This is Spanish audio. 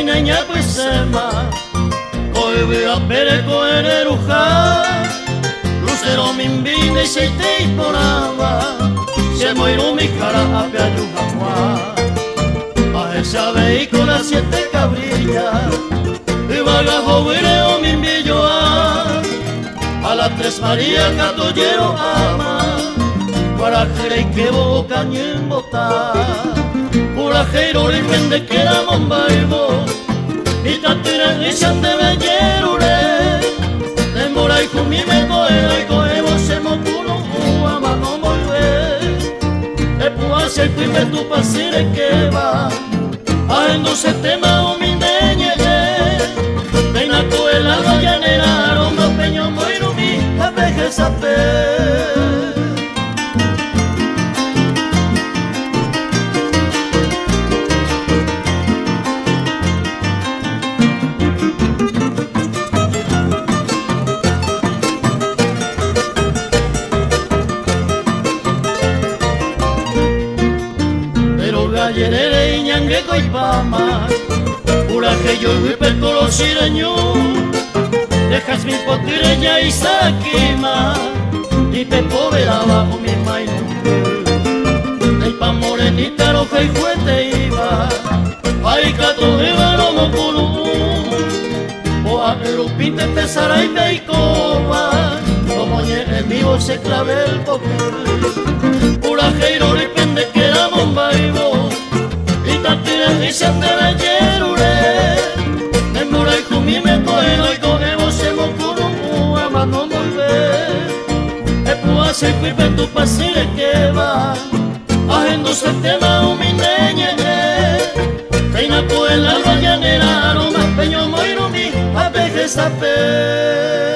niña pues sema koe a pere koe ruja lucero min vine se te poraba se moiro mi cara a pearuja a esa vei con las 7 cabrillas y bagajo vireo mi billo a las 3 María catollero ama para creer que boca ni en botar pura jeiro rimen de que era mombaimo y tatira y se ande bellerure demora y comime coera y coemo se mocuno ama no volver e può ser prime tu pasire que va haendo se tema o mi neñe ven a coela no llanera aroma peño moiro mi a vejez a fe. Yerere iñangue coipama pura que yo vive con los sireños dejas mi potireña y saquima y te povera bajo mi maino el pan morenita roja y fuerte iba ay cato de baromo puro o a erupite pesara y peicoba como en vivo se clave el popur pura jeiro ripende que era mombaimo y se ande bellerure demora y comime coeno y cogemos se mocuro ama no volver e può ser pipe tu pasire que va haciendo se tema o mi neñe reina coela llanera aroma peño moiro mi a vejez a pe.